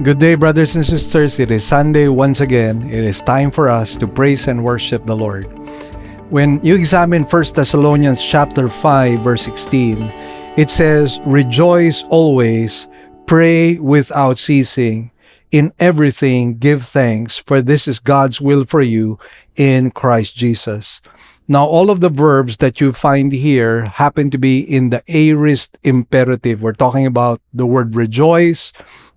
Good day, brothers and sisters. It is Sunday once again. It is time for us to praise and worship the Lord. When you examine 1 Thessalonians chapter 5, verse 16, it says, "Rejoice always, pray without ceasing. In everything give thanks, for this is God's will for you in Christ Jesus." Now, all of the verbs that you find here happen to be in the aorist imperative. We're talking about the word rejoice,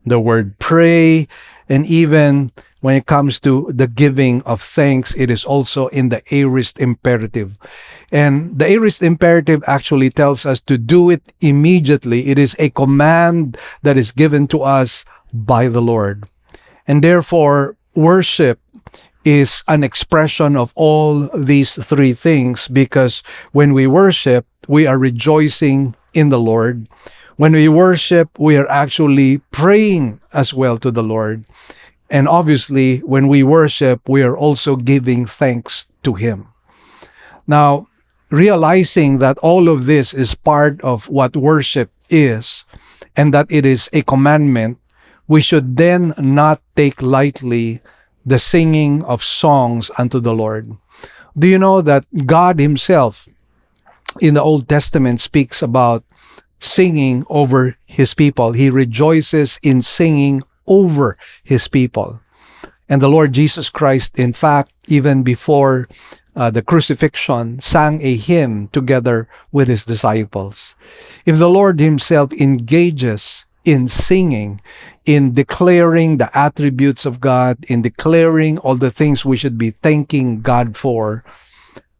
the word pray, and even when it comes to the giving of thanks, it is also in the aorist imperative. And the aorist imperative actually tells us to do it immediately. It is a command that is given to us by the Lord. And therefore, worship is an expression of all these three things, because when we worship, we are rejoicing in the Lord. When we worship, we are actually praying as well to the Lord. And obviously, when we worship, we are also giving thanks to Him. Now, realizing that all of this is part of what worship is, and that it is a commandment, we should then not take lightly the singing of songs unto the Lord. Do you know that God Himself in the Old Testament speaks about singing over His people? He rejoices in singing over His people. And the Lord Jesus Christ, in fact, even before the crucifixion, sang a hymn together with His disciples. If the Lord Himself engages in singing, in declaring the attributes of God, in declaring all the things we should be thanking God for,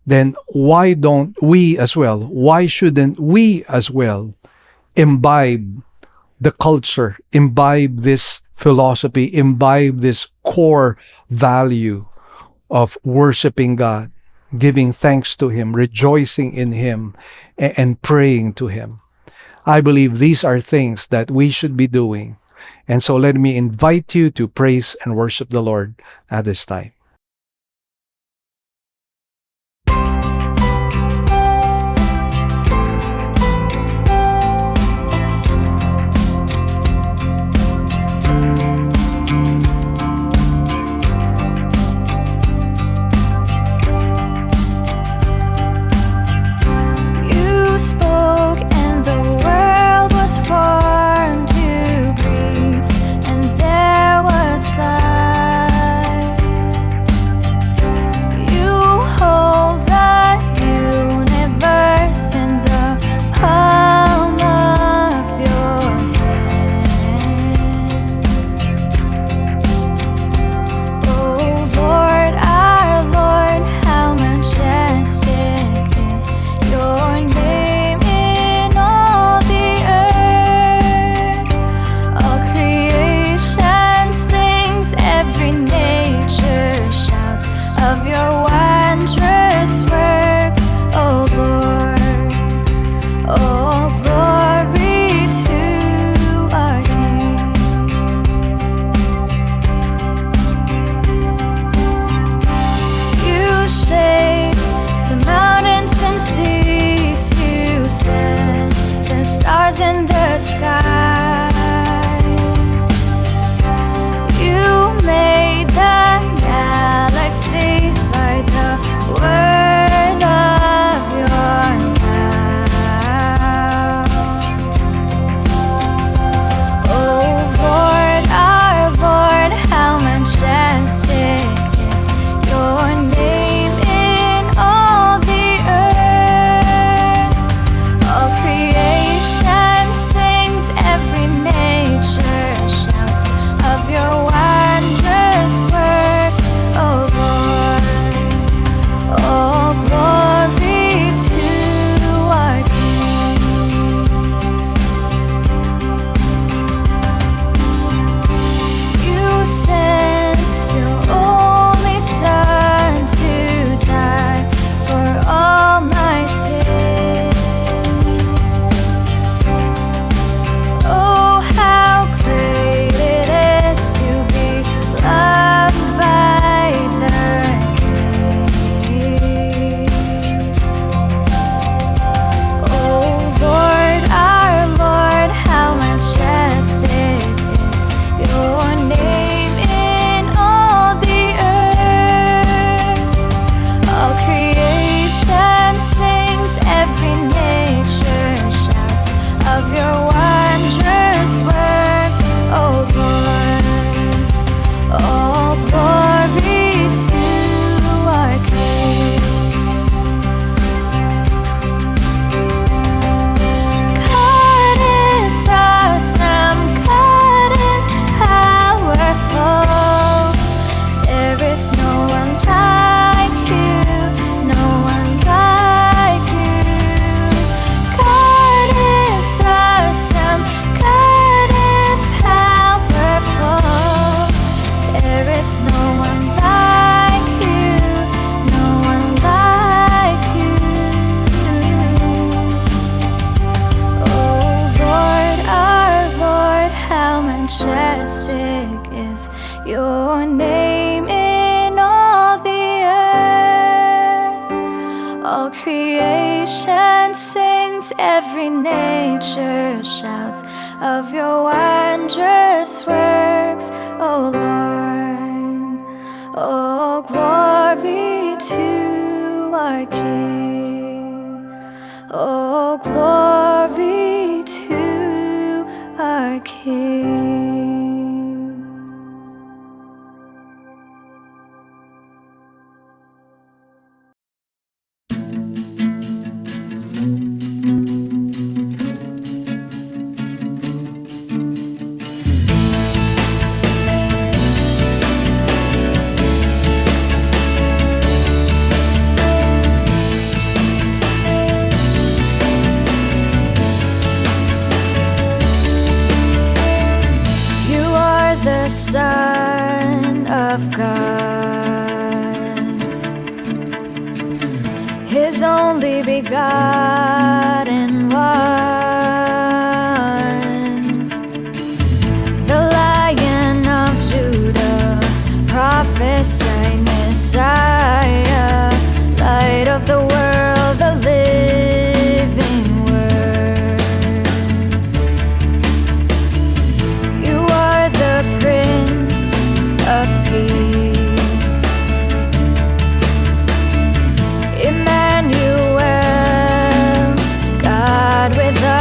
then why don't we as well? Why shouldn't we as well imbibe the culture, imbibe this philosophy, imbibe this core value of worshiping God, giving thanks to Him, rejoicing in Him, and praying to Him? I believe these are things that we should be doing. And so let me invite you to praise and worship the Lord at this time. And there was light. your name in all the earth. All creation sings, every nature shouts of your wondrous works, O Lord. Oh, glory to our King. Oh, glory to our King. The Son of God, His only begotten One, the Lion of Judah, prophesied Messiah, light of the world, the living Word. You are the Prince of Peace, Emmanuel, God with us,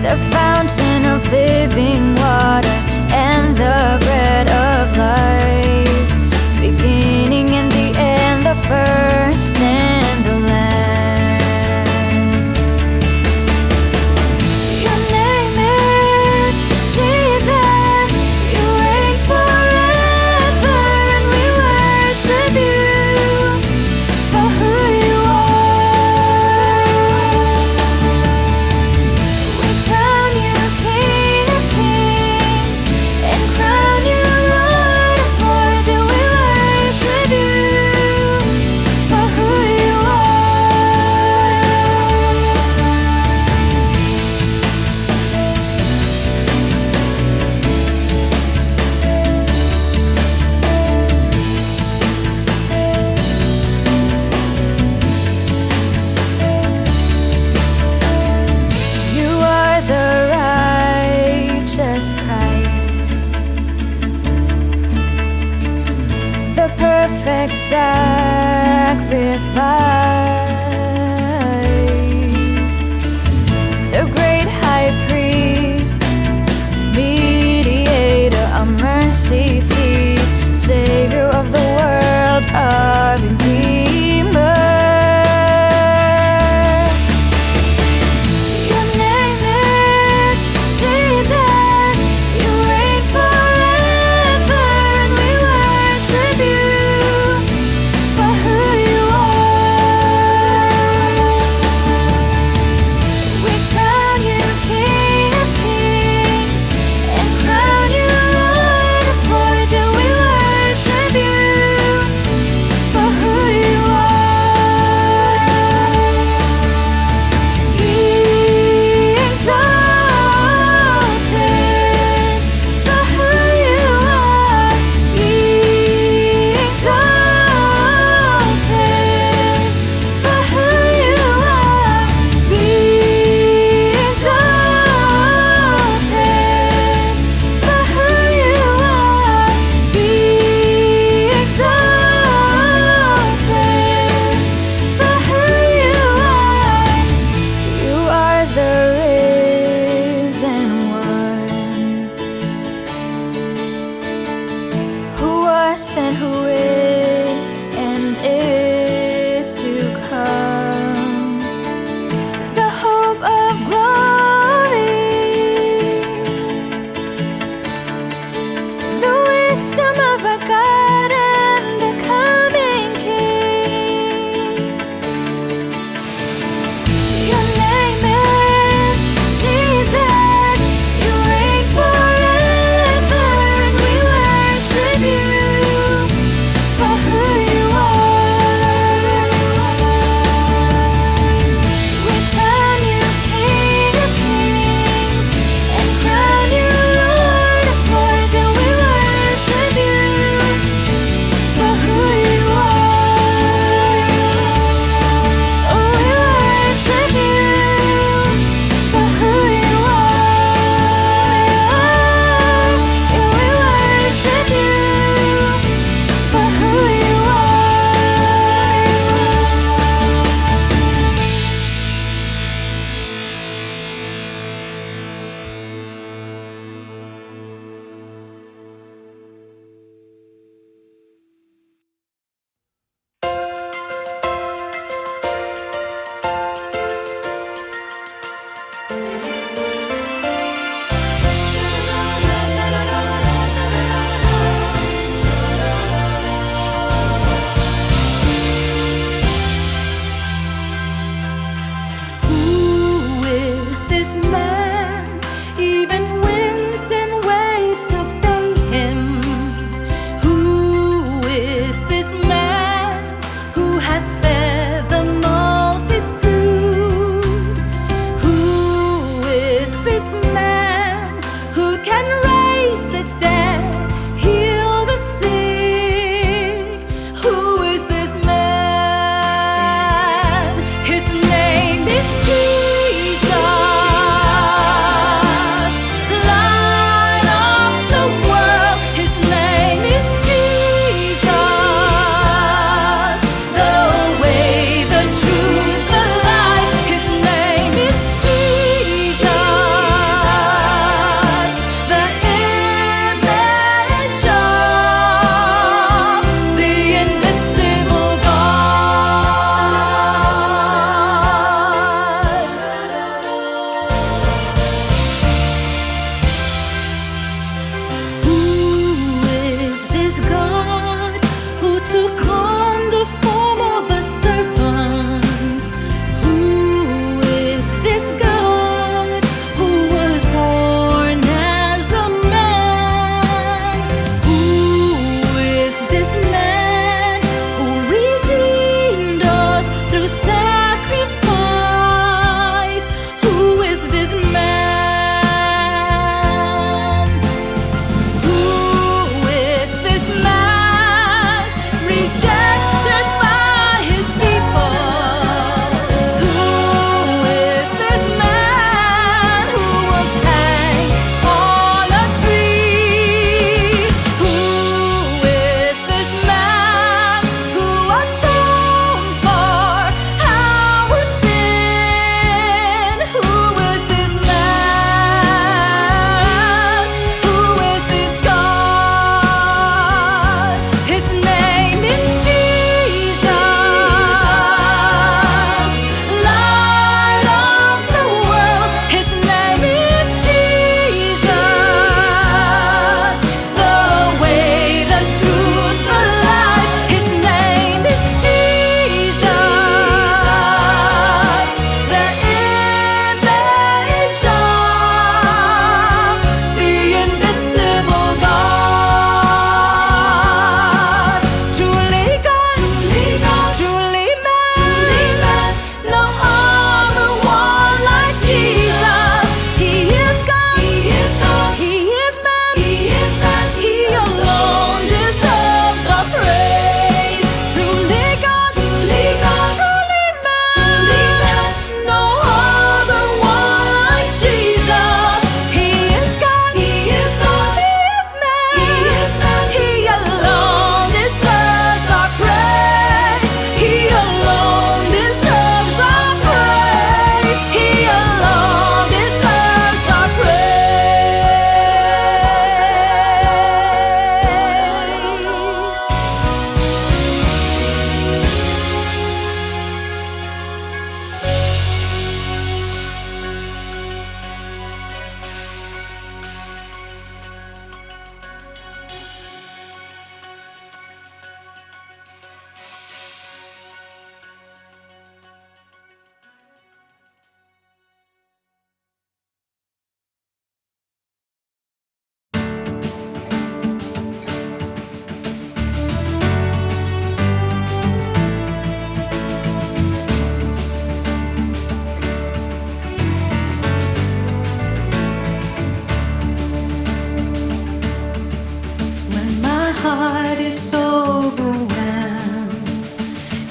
the fountain of living water and the bread of life, beginning and the end, the first and the last. Your name is Jesus, you reign forever, and we worship you for who you are. We crown you King of Kings and crown you Lord of Lords, and we worship you for who you are. You are the righteous Christ, the perfect sacrifice, the great high priest, mediator, a mercy seat, Savior of the world, our Redeemer. Your name is Jesus, you reign forever, and we worship you for who you are. We crown you King of Kings and crown you Lord of Lords, and we worship you for who you are. Be exalted for who you are. Be exalted for who you are. Be exalted for who you are. Be exalted for who you are. You are the risen one, who was and who is and is to come, the hope of glory, the wisdom of a God and the coming King. Your name is Jesus, you reign forever, and we worship you for who you are.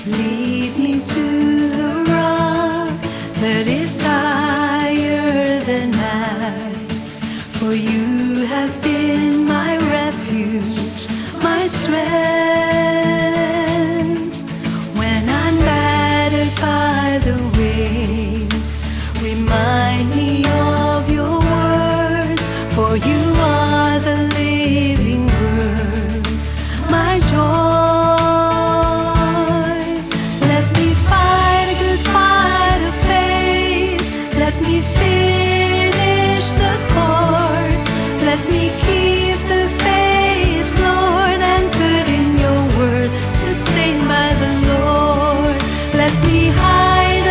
Lead me to the rock that is higher than I. For you have been my refuge, my strength. When I'm battered by the waves, remind me of your word. For you are the living word, my joy. Let me fight a good fight of faith. Let me finish the course. Let me keep the faith, Lord, anchored in your word, sustained by the Lord. Let me hide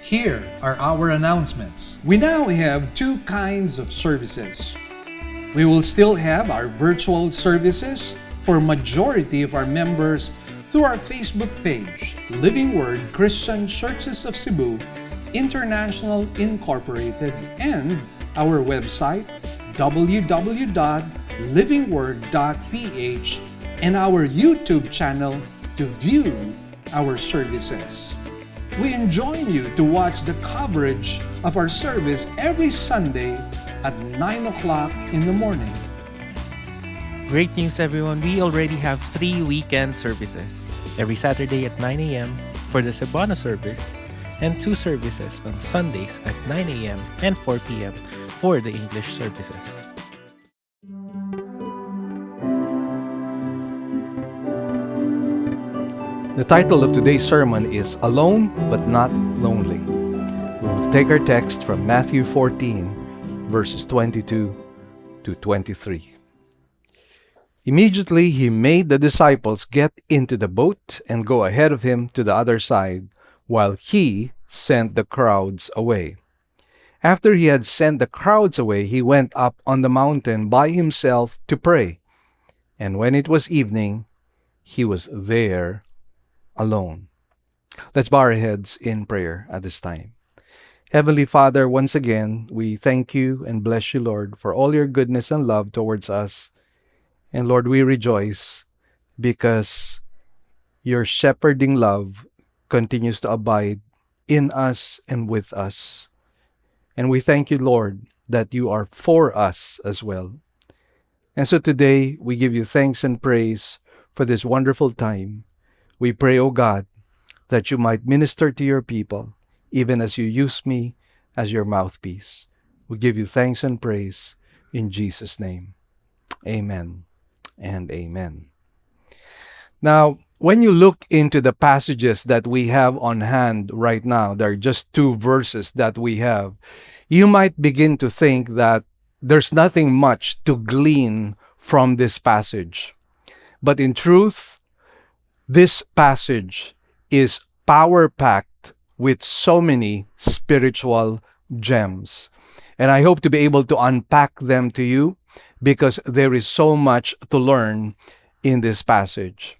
Here are our announcements. We now have two kinds of services. We will still have our virtual services for majority of our members through our Facebook page, Living Word Christian Churches of Cebu International Incorporated, and our website, www.livingword.ph, and our YouTube channel to view our services. We enjoin you to watch the coverage of our service every Sunday at 9 o'clock in the morning. Great news, everyone. We already have 3 weekend services. Every Saturday at 9 a.m. for the Cebuano service, and 2 services on Sundays at 9 a.m. and 4 p.m. for the English services. The title of today's sermon is Alone but Not Lonely. We will take our text from Matthew 14, verses 22 to 23. Immediately he made the disciples get into the boat and go ahead of him to the other side, while he sent the crowds away. After he had sent the crowds away, he went up on the mountain by himself to pray. And when it was evening, he was there alone. Let's bow our heads in prayer at this time. Heavenly Father, once again, we thank you and bless you, Lord, for all your goodness and love towards us. And Lord, we rejoice because your shepherding love continues to abide in us and with us. And we thank you, Lord, that you are for us as well. And so today, we give you thanks and praise for this wonderful time. We pray, O God, that you might minister to your people, even as you use me as your mouthpiece. We give you thanks and praise in Jesus' name. Amen and amen. Now, when you look into the passages that we have on hand right now, there are just 2 verses that we have, you might begin to think that there's nothing much to glean from this passage. But in truth, this passage is power-packed with so many spiritual gems. And I hope to be able to unpack them to you because there is so much to learn in this passage.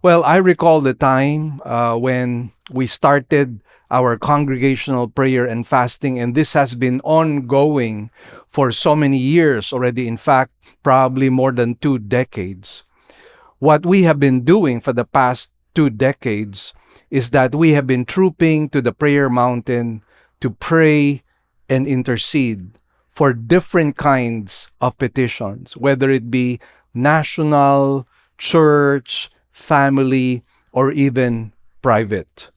Well, I recall the time when we started our congregational prayer and fasting, and this has been ongoing for so many years already. In fact, probably more than 2 decades. What we have been doing for the past 2 decades is that we have been trooping to the prayer mountain to pray and intercede for different kinds of petitions, whether it be national, church, family, or even private.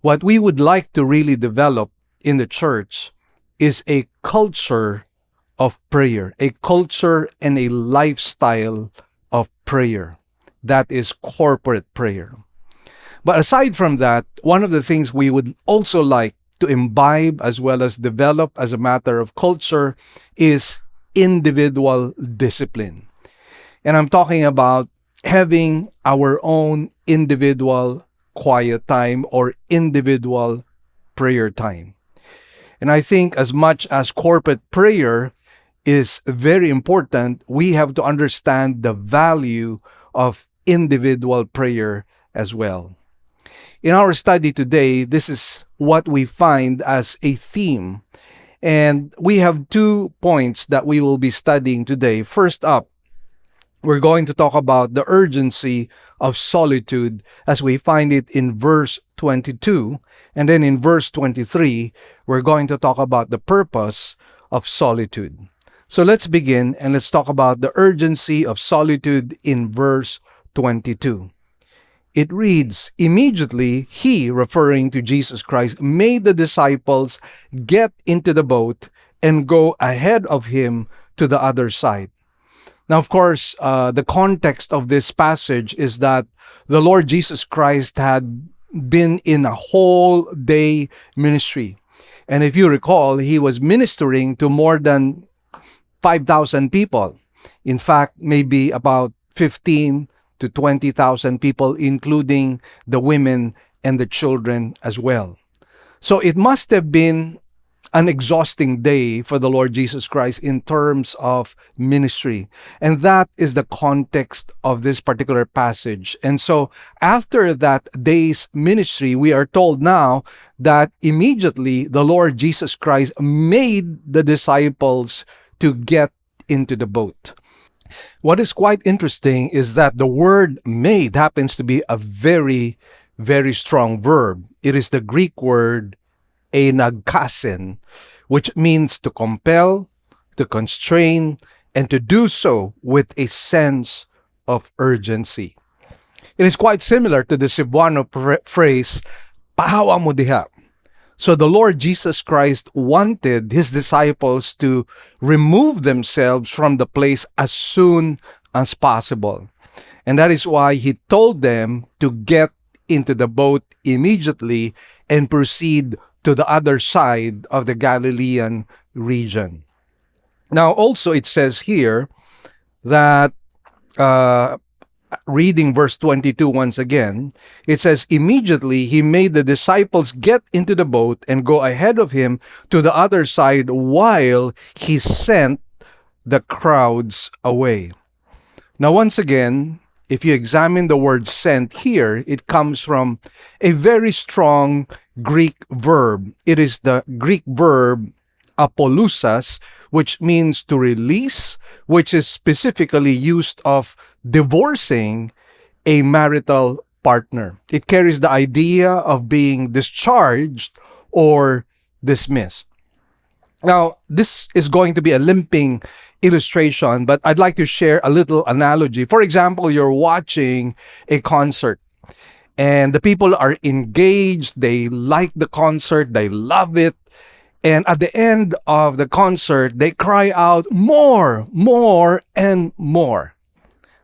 What we would like to really develop in the church is a culture of prayer, a culture and a lifestyle of prayer. That is corporate prayer. But aside from that, one of the things we would also like to imbibe as well as develop as a matter of culture is individual discipline. And I'm talking about having our own individual quiet time or individual prayer time. And I think as much as corporate prayer is very important, we have to understand the value of individual prayer as well. In our study today, this is what we find as a theme. And we have 2 points that we will be studying today. First up, we're going to talk about the urgency of solitude as we find it in verse 22. And then in verse 23, we're going to talk about the purpose of solitude. So let's begin and let's talk about the urgency of solitude in verse 22. It reads, immediately he, referring to Jesus Christ, made the disciples get into the boat and go ahead of him to the other side. Now, of course, the context of this passage is that the Lord Jesus Christ had been in a whole day ministry. And if you recall, he was ministering to more than 5,000 people. In fact, maybe about 15 to 20,000 people, including the women and the children as well. So it must have been an exhausting day for the Lord Jesus Christ in terms of ministry. And that is the context of this particular passage. And so after that day's ministry, we are told now that immediately the Lord Jesus Christ made the disciples to get into the boat. What is quite interesting is that the word made happens to be a very, very strong verb. It is the Greek word enagkasen, which means to compel, to constrain, and to do so with a sense of urgency. It is quite similar to the Cebuano phrase, pahawa mo diha. So the Lord Jesus Christ wanted his disciples to remove themselves from the place as soon as possible. And that is why he told them to get into the boat immediately and proceed to the other side of the Galilean region. Now, also it says here that, reading verse 22 once again, it says, immediately he made the disciples get into the boat and go ahead of him to the other side while he sent the crowds away. Now, once again, if you examine the word sent here, it comes from a very strong Greek verb. It is the Greek verb apolussas, which means to release, which is specifically used of divorcing a marital partner. It carries the idea of being discharged or dismissed. Now, this is going to be a limping illustration, but I'd like to share a little analogy. For example, you're watching a concert and the people are engaged, they like the concert, they love it. And at the end of the concert, they cry out, more, and more.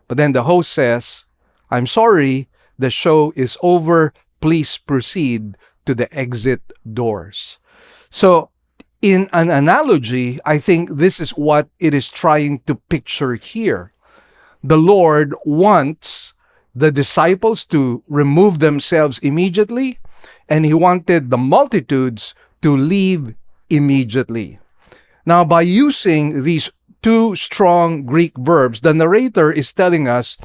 But then the host says, I'm sorry, the show is over. Please proceed to the exit doors. So, in an analogy, I think this is what it is trying to picture here. The Lord wants the disciples to remove themselves immediately, and he wanted the multitudes to leave immediately. Now, by using these two strong Greek verbs, the narrator is telling us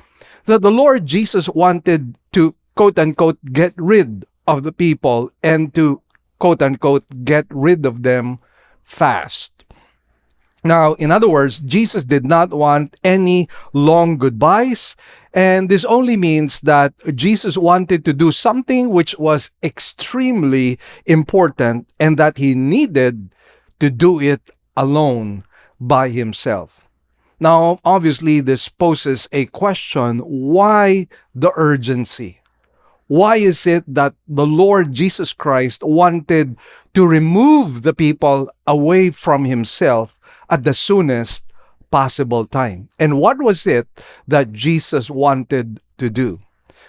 that the Lord Jesus wanted to, quote-unquote, get rid of the people and to, quote-unquote, get rid of them fast. Now, in other words, Jesus did not want any long goodbyes, and this only means that Jesus wanted to do something which was extremely important and that he needed to do it alone by himself. Now, obviously, this poses a question: why the urgency? Why is it that the Lord Jesus Christ wanted to remove the people away from himself at the soonest possible time? And what was it that Jesus wanted to do?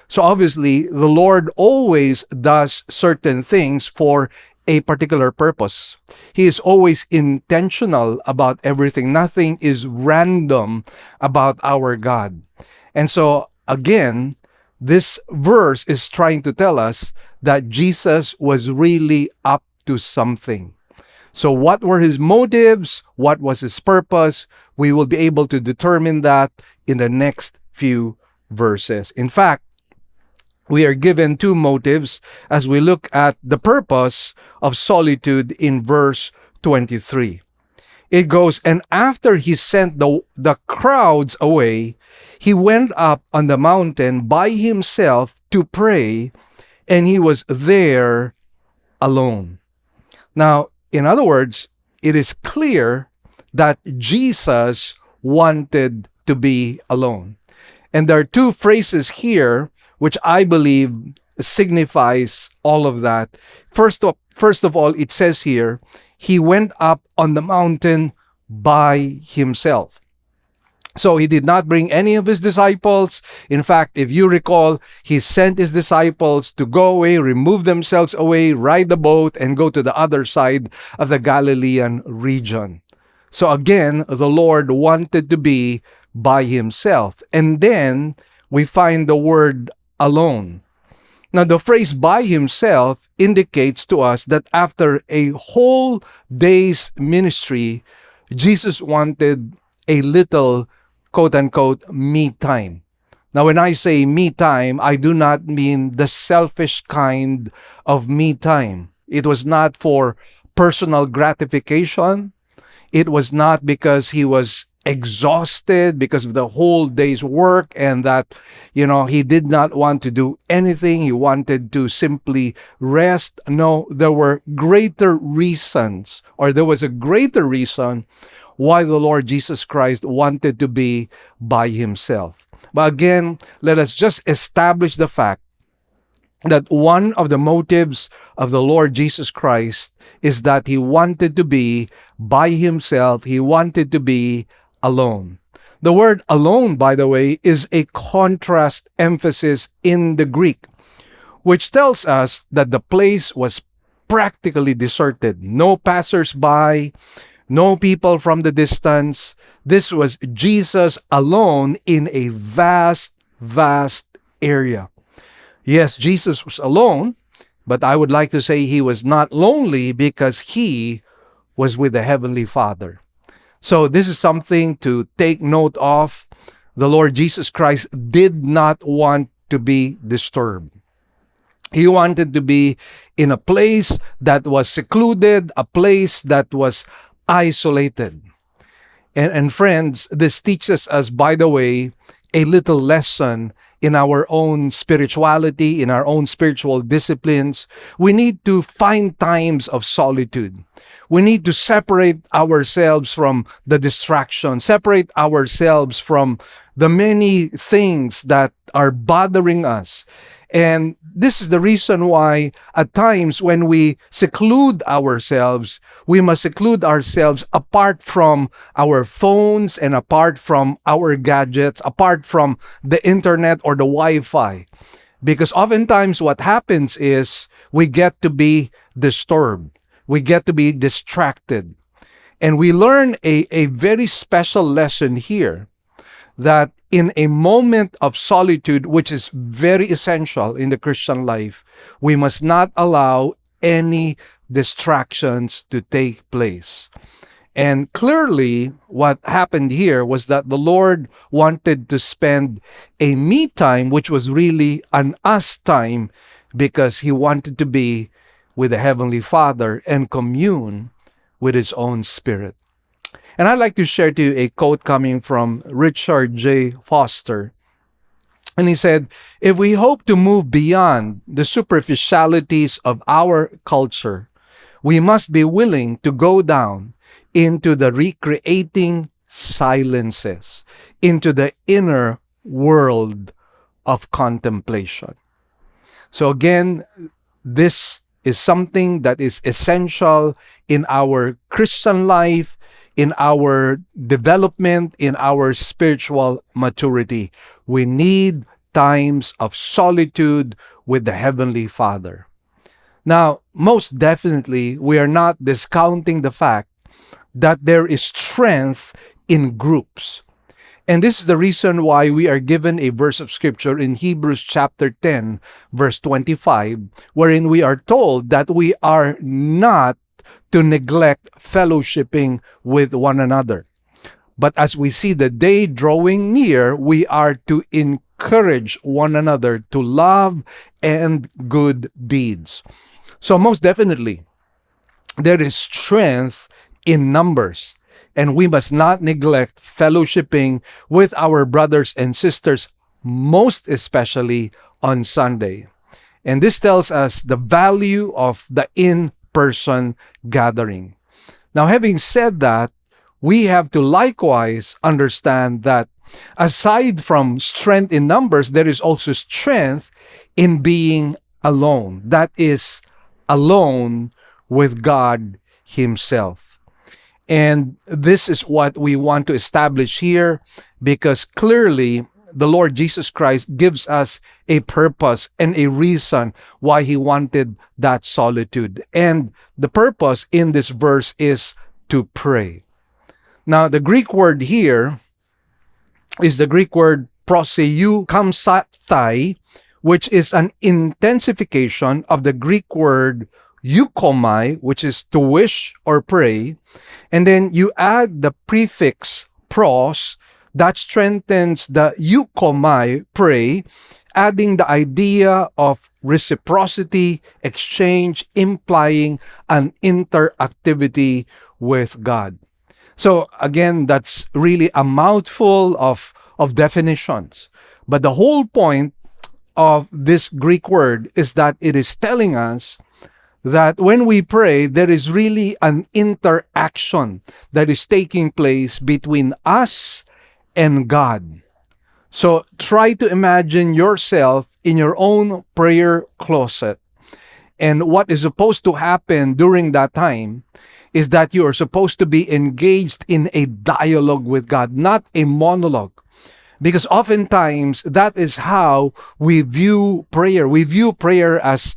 So obviously, the Lord always does certain things for a particular purpose. He is always intentional about everything. Nothing is random about our God. And so, again, this verse is trying to tell us that Jesus was really up to something. So what were his motives? What was his purpose? We will be able to determine that in the next few verses. In fact, we are given two motives as we look at the purpose of solitude in verse 23. It goes, and after he sent the crowds away, he went up on the mountain by himself to pray, and he was there alone. Now, in other words, it is clear that Jesus wanted to be alone. And there are two phrases here which I believe signifies all of that. First of all, it says here, he went up on the mountain by himself. So he did not bring any of his disciples. In fact, if you recall, he sent his disciples to go away, remove themselves away, ride the boat, and go to the other side of the Galilean region. So again, the Lord wanted to be by himself. And then we find the word alone. Now, the phrase by himself indicates to us that after a whole day's ministry, Jesus wanted a little, quote unquote, me time. Now, when I say me time, I do not mean the selfish kind of me time. It was not for personal gratification. It was not because he was exhausted because of the whole day's work and that, he did not want to do anything. He wanted to simply rest. No, there was a greater reason why the Lord Jesus Christ wanted to be by himself. But again, let us just establish the fact that one of the motives of the Lord Jesus Christ is that he wanted to be by himself. He wanted to be alone. The word alone, by the way, is a contrast emphasis in the Greek, which tells us that the place was practically deserted. No passers-by, no people from the distance. This was Jesus alone in a vast, vast area. Yes, Jesus was alone, but I would like to say he was not lonely because he was with the Heavenly Father. So this is something to take note of. The Lord Jesus Christ did not want to be disturbed. He wanted to be in a place that was secluded, a place that was isolated. And friends, this teaches us, by the way, a little lesson in our own spirituality, in our own spiritual disciplines. We need to find times of solitude. We need to separate ourselves from the distraction, separate ourselves from the many things that are bothering us. And this is the reason why at times when we seclude ourselves, we must seclude ourselves apart from our phones and apart from our gadgets, apart from the internet or the Wi-Fi. Because oftentimes what happens is we get to be disturbed. We get to be distracted. And we learn a very special lesson here, that in a moment of solitude, which is very essential in the Christian life, we must not allow any distractions to take place. And clearly, what happened here was that the Lord wanted to spend a me time, which was really an us time, because he wanted to be with the Heavenly Father and commune with his own Spirit. And I'd like to share to you a quote coming from Richard J. Foster. And he said, "If we hope to move beyond the superficialities of our culture, we must be willing to go down into the recreating silences, into the inner world of contemplation." So again, this is something that is essential in our Christian life, in our development, in our spiritual maturity. We need times of solitude with the Heavenly Father. Now, most definitely, we are not discounting the fact that there is strength in groups. And this is the reason why we are given a verse of scripture in Hebrews chapter 10, verse 25, wherein we are told that we are not to neglect fellowshipping with one another. But as we see the day drawing near, we are to encourage one another to love and good deeds. So most definitely, there is strength in numbers. And we must not neglect fellowshipping with our brothers and sisters, most especially on Sunday. And this tells us the value of the in-person gathering. Now, having said that, we have to likewise understand that aside from strength in numbers, there is also strength in being alone. That is, alone with God Himself. And this is what we want to establish here, because clearly the Lord Jesus Christ gives us a purpose and a reason why He wanted that solitude. And the purpose in this verse is to pray. Now, the Greek word here is the Greek word proseukamsatai, which is an intensification of the Greek word eukomai, which is to wish or pray, and then you add the prefix pros that strengthens the eukomai, pray, adding the idea of reciprocity, exchange, implying an interactivity with God. So again, that's really a mouthful of definitions. But the whole point of this Greek word is that it is telling us that when we pray, there is really an interaction that is taking place between us and God. So try to imagine yourself in your own prayer closet. And what is supposed to happen during that time is that you are supposed to be engaged in a dialogue with God, not a monologue. Because oftentimes that is how we view prayer. We view prayer as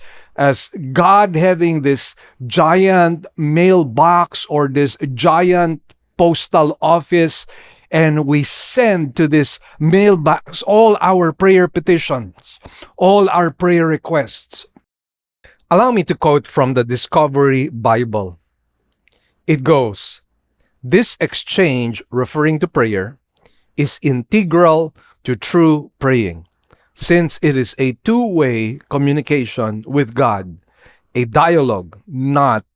God having this giant mailbox or this giant postal office, and we send to this mailbox all our prayer petitions, all our prayer requests. Allow me to quote from the Discovery Bible. It goes, "This exchange," referring to prayer, "is integral to true praying, since it is a two-way communication with God, a dialogue, not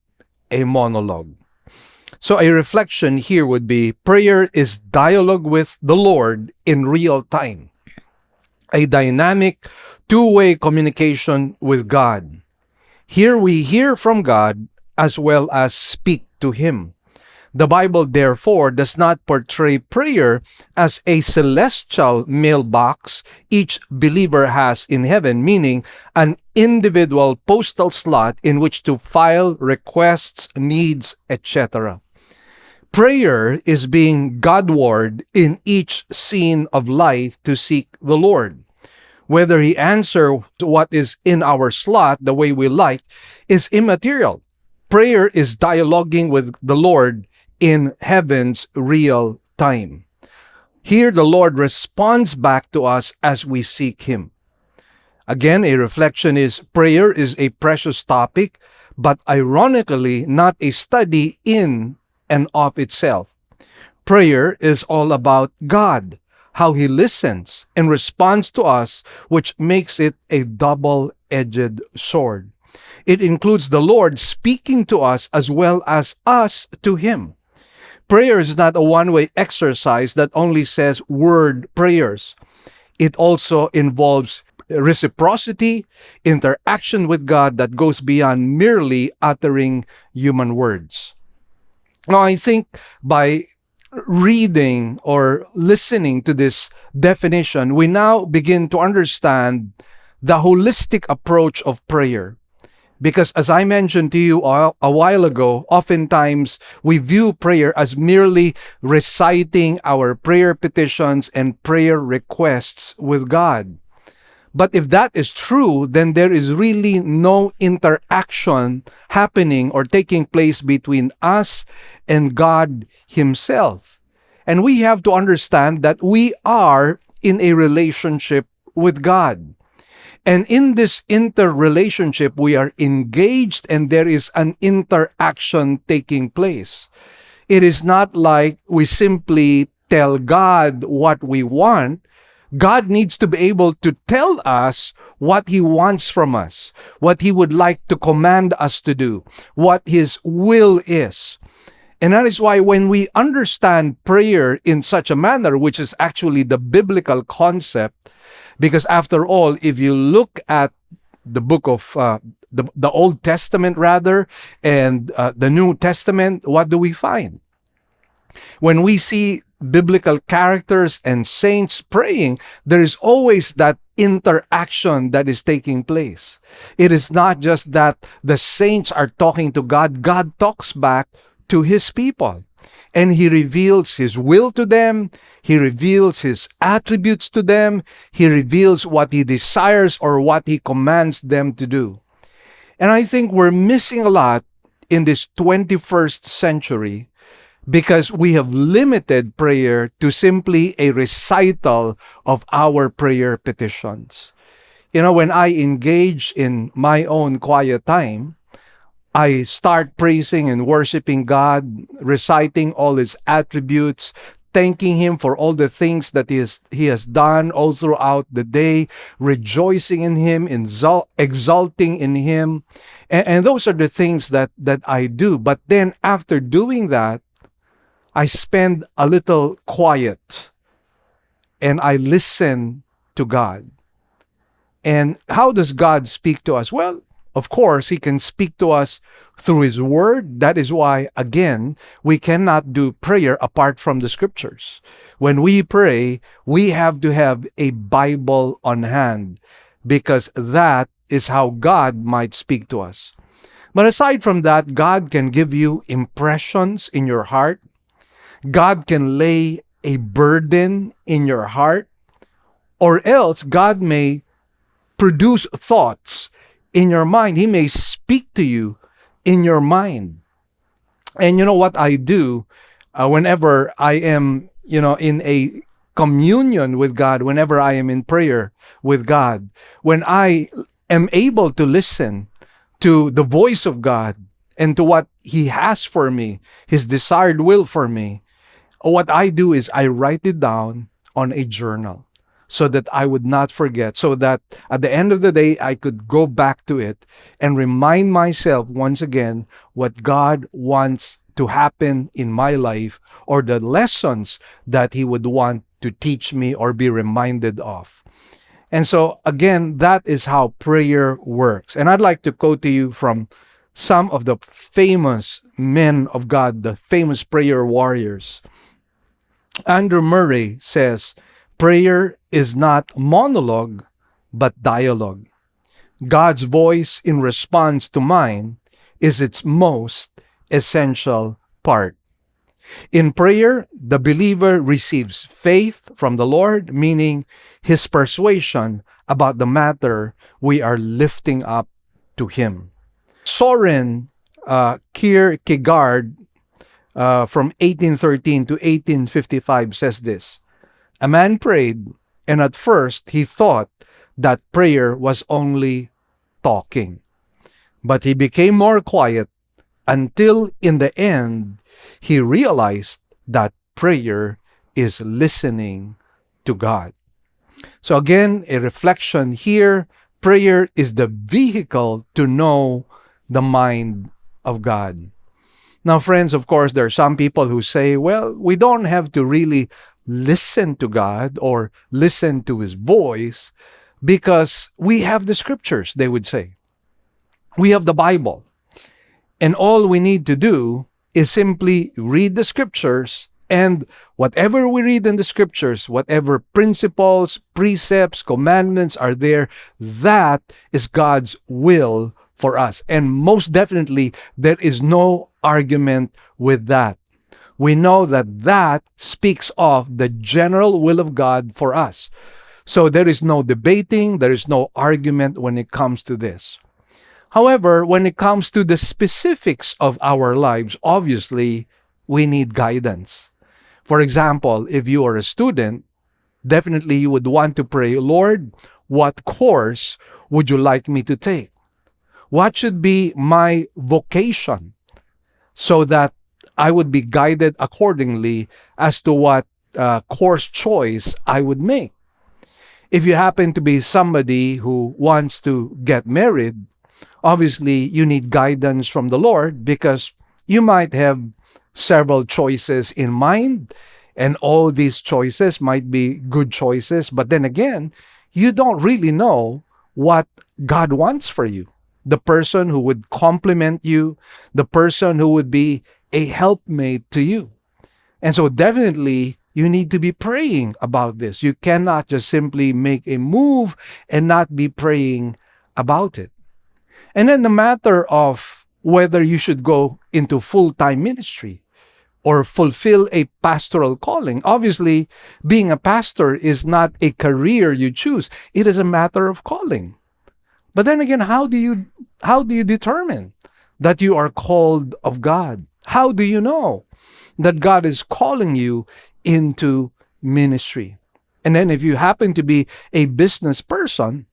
a monologue." So a reflection here would be, prayer is dialogue with the Lord in real time, a dynamic two-way communication with God. Here we hear from God as well as speak to Him. The Bible, therefore, does not portray prayer as a celestial mailbox each believer has in heaven, meaning an individual postal slot in which to file requests, needs, etc. Prayer is being Godward in each scene of life to seek the Lord. Whether He answers what is in our slot the way we like is immaterial. Prayer is dialoguing with the Lord in heaven's real time. Here the Lord responds back to us as we seek Him. Again, a reflection is, prayer is a precious topic, but ironically not a study in and of itself. Prayer is all about God, how He listens and responds to us, which makes it a double-edged sword. It includes the Lord speaking to us as well as us to Him. Prayer is not a one-way exercise that only says word prayers. It also involves reciprocity, interaction with God that goes beyond merely uttering human words. Now, I think by reading or listening to this definition, we now begin to understand the holistic approach of prayer. Because as I mentioned to you a while ago, oftentimes we view prayer as merely reciting our prayer petitions and prayer requests with God. But if that is true, then there is really no interaction happening or taking place between us and God Himself. And we have to understand that we are in a relationship with God. And in this interrelationship, we are engaged and there is an interaction taking place. It is not like we simply tell God what we want. God needs to be able to tell us what He wants from us, what He would like to command us to do, what His will is. And that is why when we understand prayer in such a manner, which is actually the biblical concept, because after all, if you look at the book of the Old Testament rather, and the New Testament, what do we find? When we see biblical characters and saints praying, there is always that interaction that is taking place. It is not just that the saints are talking to God. God talks back to His people, and He reveals His will to them. He reveals His attributes to them. He reveals what He desires or what He commands them to do. And I think we're missing a lot in this 21st century because we have limited prayer to simply a recital of our prayer petitions. When I engage in my own quiet time, I start praising and worshiping God, reciting all His attributes, thanking Him for all the things that He has done all throughout the day, rejoicing in Him, exulting in Him. And those are the things that I do. But then after doing that, I spend a little quiet and I listen to God. And how does God speak to us? Well, of course, He can speak to us through His Word. That is why, again, we cannot do prayer apart from the Scriptures. When we pray, we have to have a Bible on hand, because that is how God might speak to us. But aside from that, God can give you impressions in your heart. God can lay a burden in your heart. Or else, God may produce thoughts in your mind. He may speak to you in your mind. And you know what I do whenever I am, in a communion with God, whenever I am in prayer with God, when I am able to listen to the voice of God and to what He has for me, His desired will for me, what I do is I write it down on a journal, so that I would not forget, so that at the end of the day, I could go back to it and remind myself once again what God wants to happen in my life, or the lessons that He would want to teach me or be reminded of. And so, again, that is how prayer works. And I'd like to quote to you from some of the famous men of God, the famous prayer warriors. Andrew Murray says, "Prayer is not monologue, but dialogue. God's voice in response to mine is its most essential part. In prayer, the believer receives faith from the Lord, meaning His persuasion about the matter we are lifting up to Him." Soren Kierkegaard, from 1813 to 1855, says this: "A man prayed, and at first he thought that prayer was only talking. But he became more quiet until in the end he realized that prayer is listening to God." So again, a reflection here, prayer is the vehicle to know the mind of God. Now, friends, of course, there are some people who say, well, we don't have to really listen to God or listen to His voice because we have the Scriptures, they would say. We have the Bible. And all we need to do is simply read the Scriptures, and whatever we read in the Scriptures, whatever principles, precepts, commandments are there, that is God's will for us. And most definitely, there is no argument with that. We know that that speaks of the general will of God for us. So there is no debating, there is no argument when it comes to this. However, when it comes to the specifics of our lives, obviously, we need guidance. For example, if you are a student, definitely you would want to pray, Lord, what course would you like me to take? What should be my vocation? So that I would be guided accordingly as to what course choice I would make. If you happen to be somebody who wants to get married, obviously you need guidance from the Lord, because you might have several choices in mind, and all these choices might be good choices, but then again, you don't really know what God wants for you. The person who would complement you, the person who would be a helpmate to you. And so definitely you need to be praying about this. You cannot just simply make a move and not be praying about it. And then the matter of whether you should go into full-time ministry or fulfill a pastoral calling. Obviously, being a pastor is not a career you choose. It is a matter of calling. But then again, how do you determine that you are called of God? How do you know that God is calling you into ministry? And then if you happen to be a business person,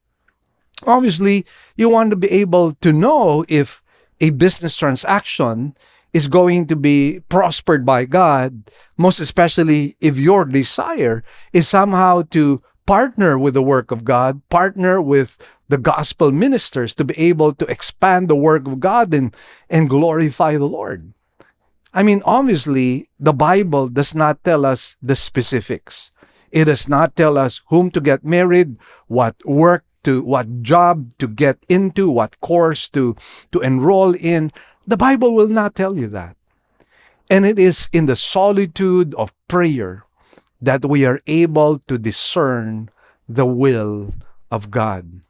Obviously, you want to be able to know if a business transaction is going to be prospered by God, most especially if your desire is somehow to partner with the work of God, partner with the gospel ministers to be able to expand the work of God and glorify the Lord. I mean, obviously, the Bible does not tell us the specifics. It does not tell us whom to get married, what work to, what job to get into, what course to enroll in. The Bible will not tell you that. And it is in the solitude of prayer that we are able to discern the will of God.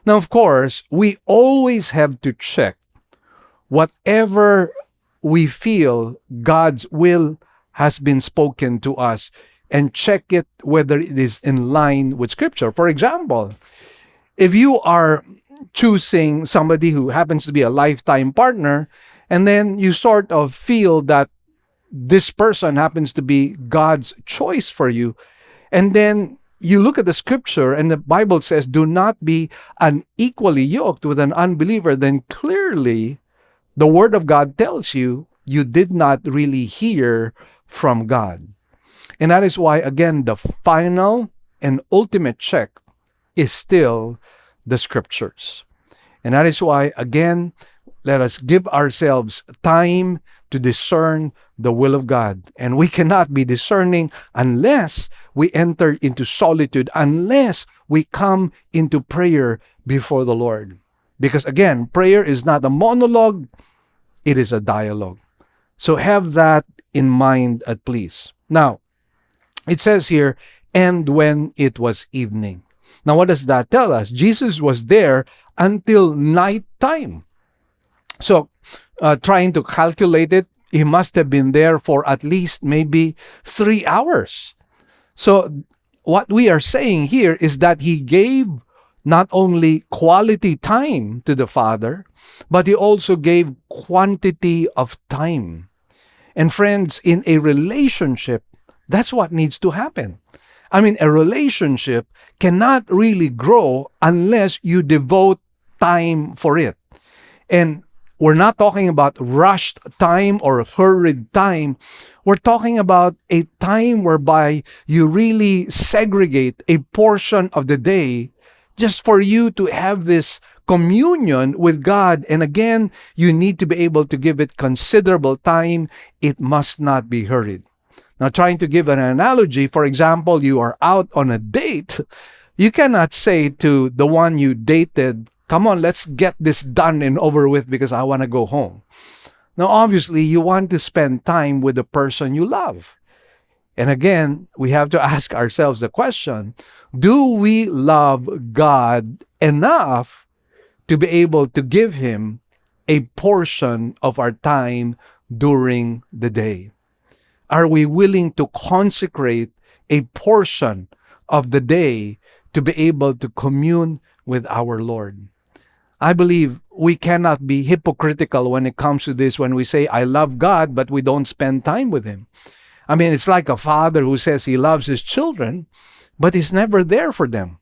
Now, of course, we always have to check whatever we feel God's will has been spoken to us and check it whether it is in line with Scripture. For example, if you are choosing somebody who happens to be a lifetime partner, and then you sort of feel that this person happens to be God's choice for you, and then you look at the Scripture and the Bible says, do not be unequally yoked with an unbeliever, then clearly the Word of God tells you you did not really hear from God. And that is why, again, the final and ultimate check is still the Scriptures. And that is why, again, let us give ourselves time to discern the will of God. And we cannot be discerning unless we enter into solitude, unless we come into prayer before the Lord. Because again, prayer is not a monologue, it is a dialogue. So have that in mind at least. Now, it says here, and when it was evening. Now, what does that tell us? Jesus was there until night time. So, trying to calculate it, he must have been there for at least maybe 3 hours. So, what we are saying here is that he gave not only quality time to the Father, but he also gave quantity of time. And friends, in a relationship, that's what needs to happen. I mean, a relationship cannot really grow unless you devote time for it. And we're not talking about rushed time or hurried time. We're talking about a time whereby you really segregate a portion of the day just for you to have this communion with God. And again, you need to be able to give it considerable time. It must not be hurried. Now, trying to give an analogy, for example, you are out on a date. You cannot say to the one you dated, come on, let's get this done and over with because I want to go home. Now, obviously, you want to spend time with the person you love. And again, we have to ask ourselves the question, do we love God enough to be able to give Him a portion of our time during the day? Are we willing to consecrate a portion of the day to be able to commune with our Lord? I believe we cannot be hypocritical when it comes to this when we say, I love God, but we don't spend time with Him. I mean, it's like a father who says he loves his children, but he's never there for them.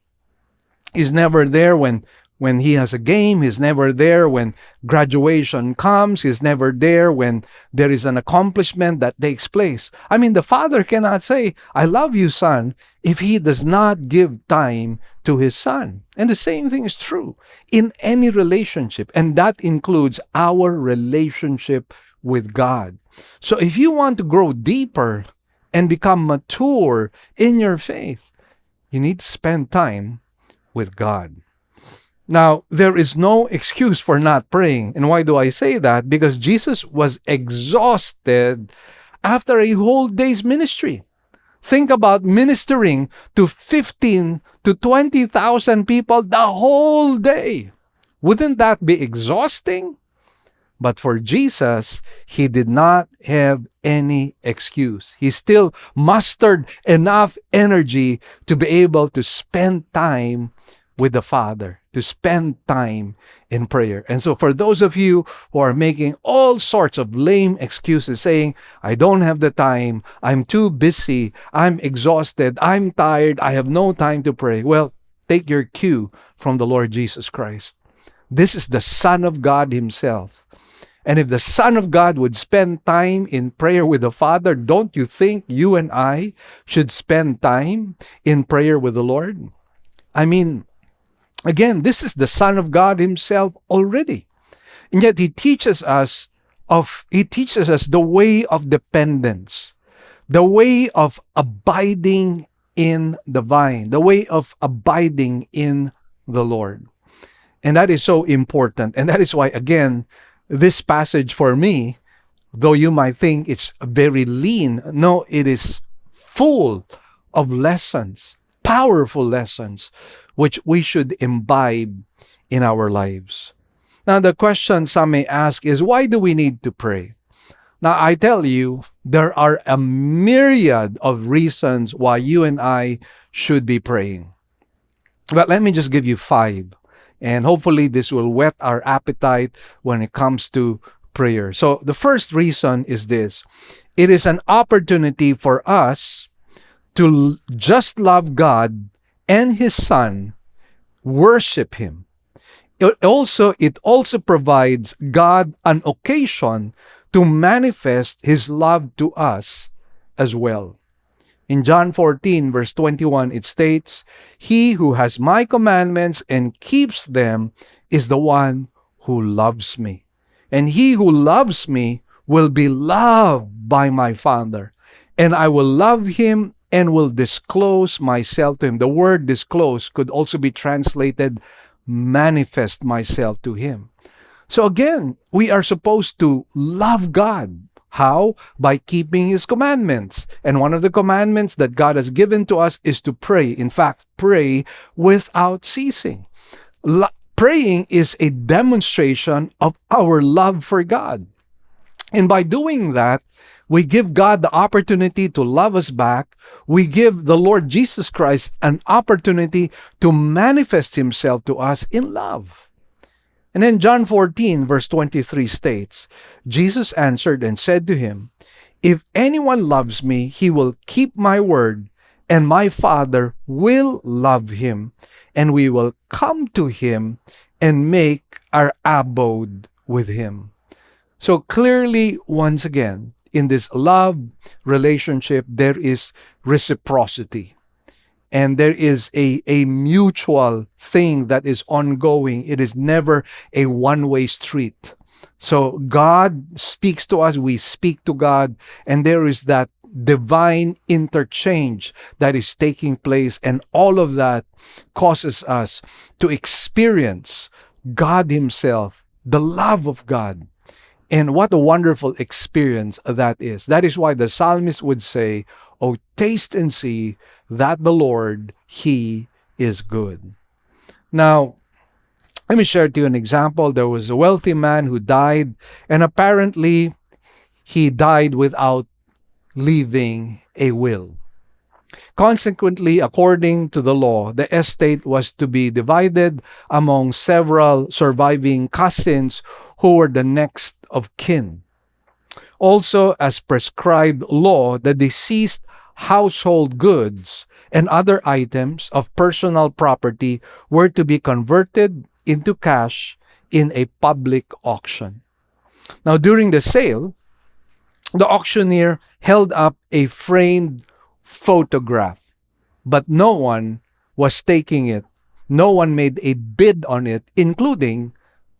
He's never there when he has a game. He's never there when graduation comes. He's never there when there is an accomplishment that takes place. I mean, the father cannot say, I love you, son, if he does not give time to his son. And the same thing is true in any relationship, and that includes our relationship with God. So if you want to grow deeper and become mature in your faith, you need to spend time with God. Now, there is no excuse for not praying. And why do I say that? Because Jesus was exhausted after a whole day's ministry. Think about ministering to 15 to 20,000 people the whole day. Wouldn't that be exhausting? But for Jesus, He did not have any excuse. He still mustered enough energy to be able to spend time with the Father, to spend time in prayer. And so for those of you who are making all sorts of lame excuses, saying, I don't have the time, I'm too busy, I'm exhausted, I'm tired, I have no time to pray. Well, take your cue from the Lord Jesus Christ. This is the Son of God himself. And if the Son of God would spend time in prayer with the Father, don't you think you and I should spend time in prayer with the Lord? I mean, again, this is the Son of God himself already. And yet he teaches us the way of dependence, the way of abiding in the vine, the way of abiding in the Lord. And that is so important. And that is why, again, this passage for me, though you might think it's very lean, no, it is full of lessons, powerful lessons, which we should imbibe in our lives. Now, the question some may ask is, why do we need to pray? Now, I tell you, there are a myriad of reasons why you and I should be praying. But let me just give you 5. And hopefully this will whet our appetite when it comes to prayer. So the first reason is this. It is an opportunity for us to just love God and His Son, worship Him. It also provides God an occasion to manifest His love to us as well. In John 14, verse 21, it states, "He who has my commandments and keeps them is the one who loves me. And he who loves me will be loved by my Father. And I will love him and will disclose myself to him." The word disclose could also be translated manifest myself to him. So again, we are supposed to love God. How? By keeping His commandments. And one of the commandments that God has given to us is to pray. In fact, pray without ceasing. Praying is a demonstration of our love for God. And by doing that, we give God the opportunity to love us back. We give the Lord Jesus Christ an opportunity to manifest Himself to us in love. And then John 14, verse 23 states, Jesus answered and said to him, "If anyone loves me, he will keep my word, and my Father will love him, and we will come to him and make our abode with him." So clearly, once again, in this love relationship, there is reciprocity. And there is a mutual thing that is ongoing. It is never a one-way street. So God speaks to us, we speak to God, and there is that divine interchange that is taking place. And all of that causes us to experience God Himself, the love of God. And what a wonderful experience that is. That is why the psalmist would say, "Oh, taste and see that the Lord, He is good." Now, let me share to you an example. There was a wealthy man who died, and apparently he died without leaving a will. Consequently, according to the law, the estate was to be divided among several surviving cousins who were the next of kin. Also, as prescribed law, the deceased household goods and other items of personal property were to be converted into cash in a public auction. Now, during the sale, the auctioneer held up a framed photograph, but no one was taking it. No one made a bid on it, including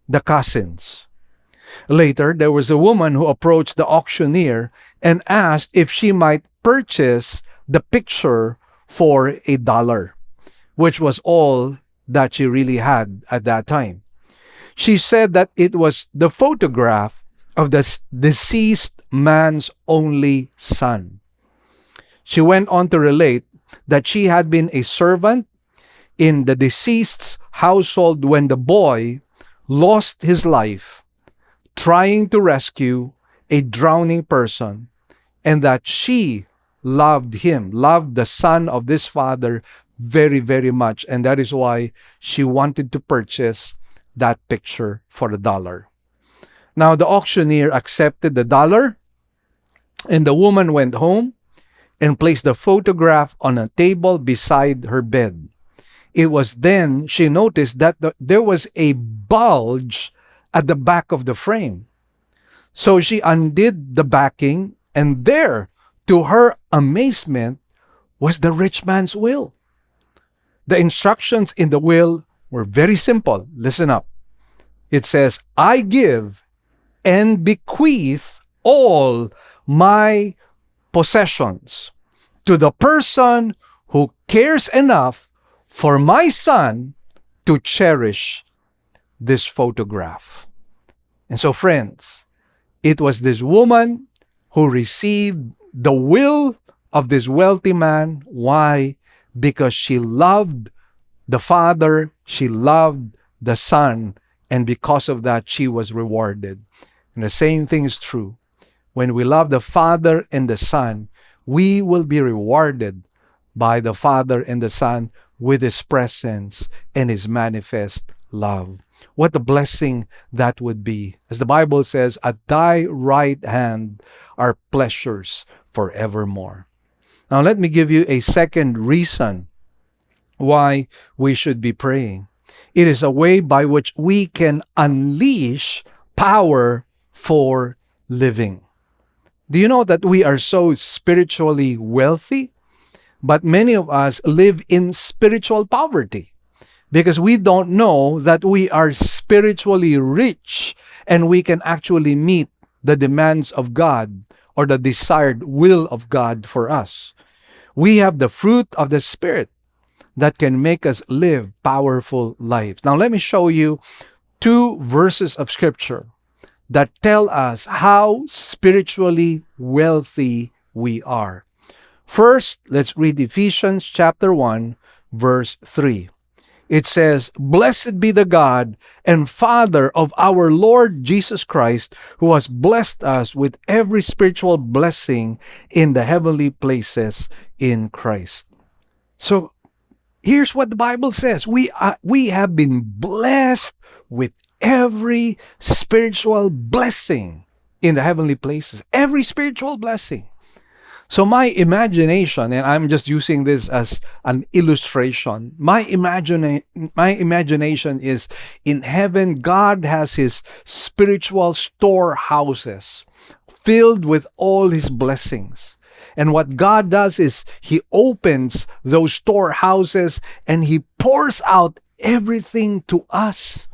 the cousins. Later, there was a woman who approached the auctioneer and asked if she might purchase the picture for $1, which was all that she really had at that time. She said that it was the photograph of the deceased man's only son. She went on to relate that she had been a servant in the deceased's household when the boy lost his life trying to rescue a drowning person, and that she loved him, loved the son of this father very, very much. And that is why she wanted to purchase that picture for $1. Now, the auctioneer accepted the $1, and the woman went home and placed the photograph on a table beside her bed. It was then she noticed that there was a bulge at the back of the frame. So she undid the backing, and there, to her amazement, was the rich man's will. The instructions in the will were very simple. Listen up. It says, I give and bequeath all my possessions to the person who cares enough for my son to cherish this photograph. And so, friends, it was this woman who received the will of this wealthy man. Why? Because she loved the father, she loved the son, and because of that, she was rewarded. And the same thing is true. When we love the Father and the Son, we will be rewarded by the Father and the Son with His presence and His manifest love. What a blessing that would be. As the Bible says, at thy right hand are pleasures forevermore. Now let me give you a second reason why we should be praying. It is a way by which we can unleash power for living. Do you know that we are so spiritually wealthy? But many of us live in spiritual poverty because we don't know that we are spiritually rich and we can actually meet the demands of God or the desired will of God for us. We have the fruit of the Spirit that can make us live powerful lives. Now let me show you 2 verses of Scripture that tell us how spiritually wealthy we are. First, let's read Ephesians chapter 1, verse 3. It says, Blessed be the God and Father of our Lord Jesus Christ, who has blessed us with every spiritual blessing in the heavenly places in Christ. So, here's what the Bible says. We have been blessed with every spiritual blessing in the heavenly places. Every spiritual blessing. So my imagination, and I'm just using this as an illustration, my imagination is in heaven, God has His spiritual storehouses filled with all His blessings. And what God does is He opens those storehouses and He pours out everything to us.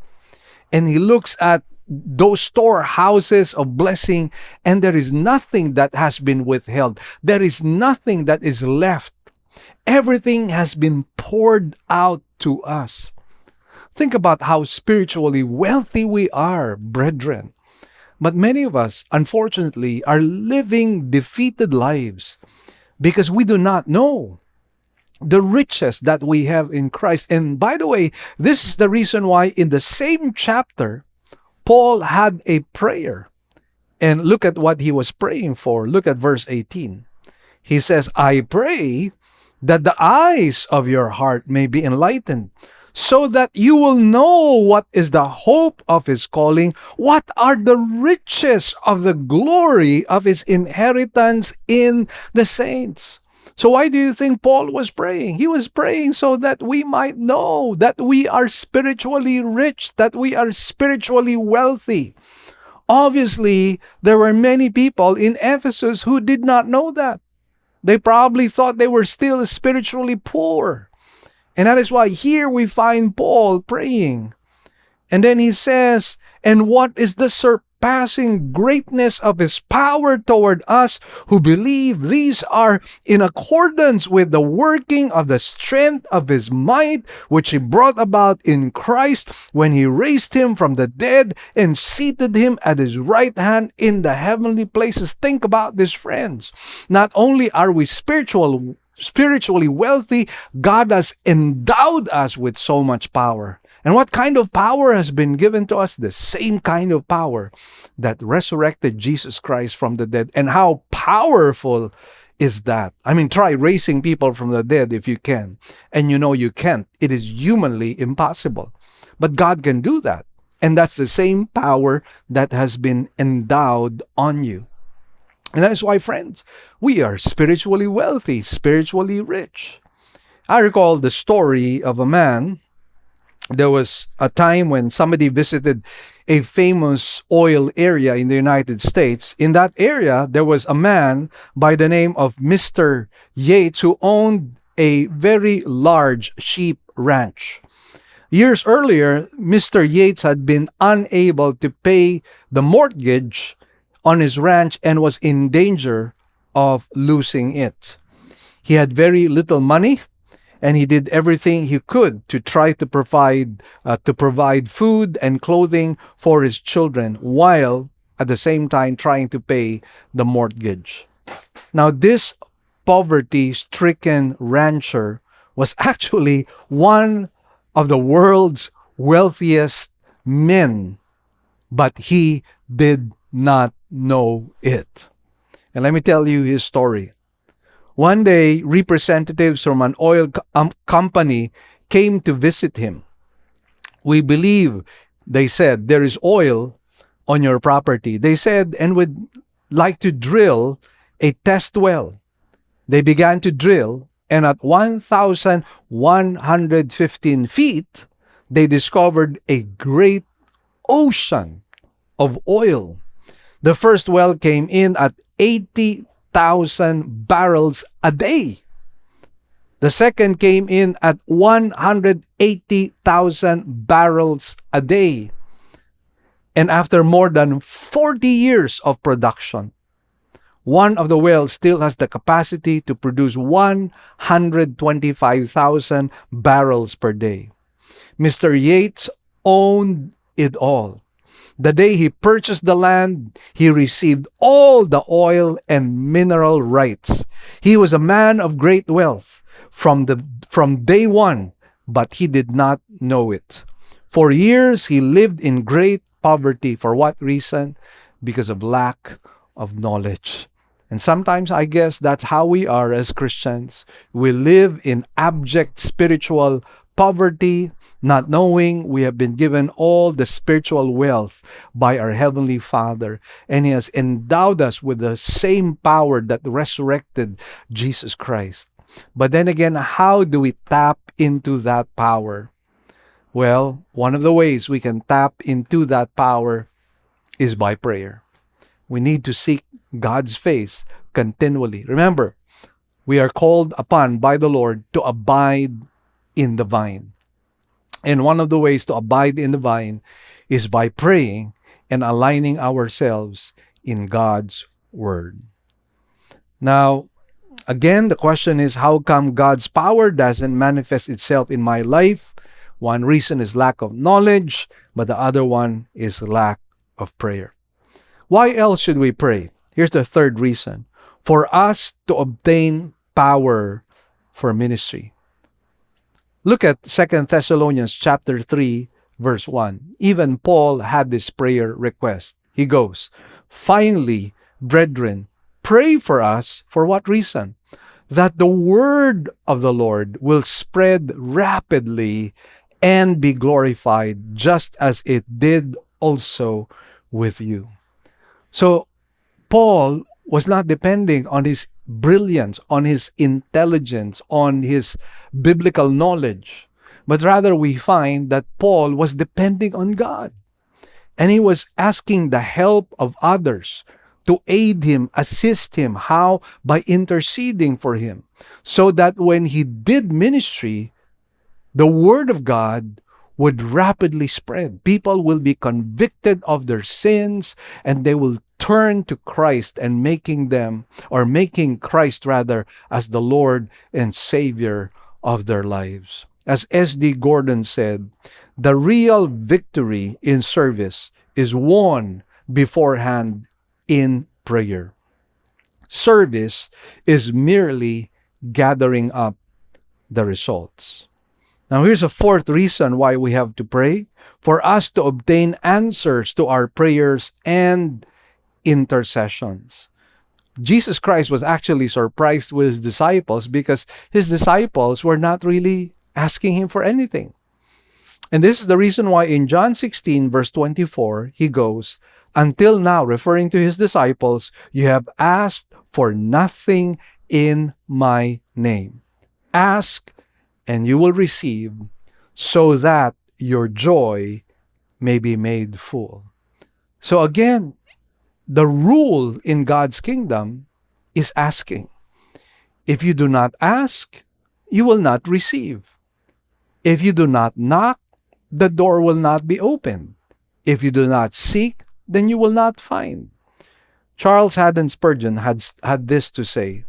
And He looks at those storehouses of blessing, and there is nothing that has been withheld. There is nothing that is left. Everything has been poured out to us. Think about how spiritually wealthy we are, brethren. But many of us, unfortunately, are living defeated lives because we do not know the riches that we have in Christ. And by the way, this is the reason why in the same chapter, Paul had a prayer. And look at what he was praying for. Look at verse 18. He says, I pray that the eyes of your heart may be enlightened, so that you will know what is the hope of His calling, what are the riches of the glory of His inheritance in the saints. So why do you think Paul was praying? He was praying so that we might know that we are spiritually rich, that we are spiritually wealthy. Obviously, there were many people in Ephesus who did not know that. They probably thought they were still spiritually poor. And that is why here we find Paul praying. And then he says, and what is the surpassing greatness of His power toward us who believe? These are in accordance with the working of the strength of His might, which He brought about in Christ when He raised Him from the dead and seated Him at His right hand in the heavenly places. Think about this, friends. Not only are we spiritually wealthy, God has endowed us with so much power. And what kind of power has been given to us? The same kind of power that resurrected Jesus Christ from the dead. And how powerful is that? I mean, try raising people from the dead if you can. And you know you can't. It is humanly impossible. But God can do that. And that's the same power that has been endowed on you. And that is why, friends, we are spiritually wealthy, spiritually rich. I recall the story of a man. There was a time when somebody visited a famous oil area in the United States. In that area, there was a man by the name of Mr. Yates who owned a very large sheep ranch. Years earlier, Mr. Yates had been unable to pay the mortgage on his ranch and was in danger of losing it. He had very little money, and he did everything he could to try to provide food and clothing for his children, while at the same time trying to pay the mortgage. Now, this poverty-stricken rancher was actually one of the world's wealthiest men, but he did not know it. And let me tell you his story. One day, representatives from an oil company came to visit him. We believe, they said, there is oil on your property. They said, and would like to drill a test well. They began to drill, and at 1,115 feet, they discovered a great ocean of oil. The first well came in at 80,000 barrels a day. The second came in at 180,000 barrels a day. And after more than 40 years of production, one of the wells still has the capacity to produce 125,000 barrels per day. Mr. Yates owned it all. The day he purchased the land, he received all the oil and mineral rights. He was a man of great wealth from day one, but he did not know it. For years, he lived in great poverty. For what reason? Because of lack of knowledge. And sometimes I guess that's how we are as Christians. We live in abject spiritual poverty, not knowing we have been given all the spiritual wealth by our Heavenly Father. And He has endowed us with the same power that resurrected Jesus Christ. But then again, how do we tap into that power? Well, one of the ways we can tap into that power is by prayer. We need to seek God's face continually. Remember, we are called upon by the Lord to abide in the vine. And one of the ways to abide in the vine is by praying and aligning ourselves in God's Word. Now, again, the question is, how come God's power doesn't manifest itself in my life? One reason is lack of knowledge, but the other one is lack of prayer. Why else should we pray? Here's the third reason. For us to obtain power for ministry. Look at 2 Thessalonians chapter 3, verse 1. Even Paul had this prayer request. He goes, "Finally, brethren, pray for us." For what reason? "That the word of the Lord will spread rapidly and be glorified, just as it did also with you." So, Paul was not depending on his brilliance, on his intelligence, on his biblical knowledge, but rather we find that Paul was depending on God. And he was asking the help of others to aid him, assist him. How? By interceding for him. So that when he did ministry, the word of God would rapidly spread. People will be convicted of their sins and they will turn to Christ and making Christ rather as the Lord and Savior of their lives. As S.D. Gordon said, the real victory in service is won beforehand in prayer. Service is merely gathering up the results. Now, here's a fourth reason why we have to pray: for us to obtain answers to our prayers and intercessions. Jesus Christ was actually surprised with his disciples because his disciples were not really asking him for anything. And this is the reason why in John 16, verse 24, he goes, "Until now," referring to his disciples, "you have asked for nothing in my name. Ask and you will receive, so that your joy may be made full. So again, the rule in God's kingdom is asking. If you do not ask, you will not receive. If you do not knock, the door will not be opened. If you do not seek, then you will not find. Charles Haddon Spurgeon had this to say: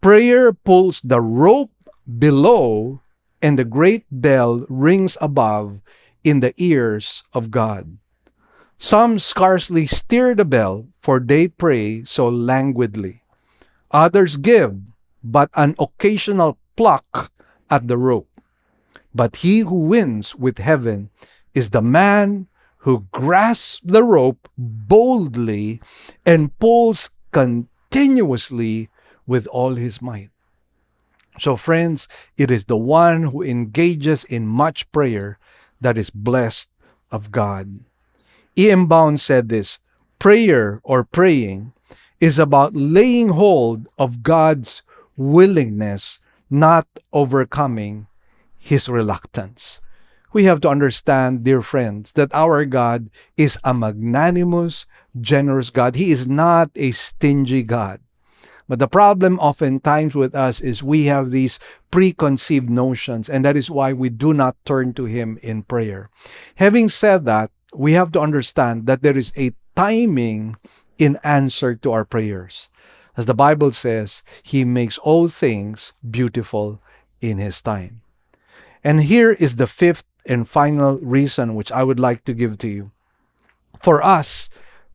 prayer pulls the rope below, and the great bell rings above in the ears of God. Some scarcely stir the bell, for they pray so languidly. Others give but an occasional pluck at the rope. But he who wins with heaven is the man who grasps the rope boldly and pulls continuously with all his might. So friends, it is the one who engages in much prayer that is blessed of God. E.M. Bounds said this: prayer or praying is about laying hold of God's willingness, not overcoming his reluctance. We have to understand, dear friends, that our God is a magnanimous, generous God. He is not a stingy God. But the problem oftentimes with us is we have these preconceived notions, and that is why we do not turn to him in prayer. Having said that, we have to understand that there is a timing in answer to our prayers. As the Bible says, he makes all things beautiful in his time. And here is the fifth and final reason which I would like to give to you, for us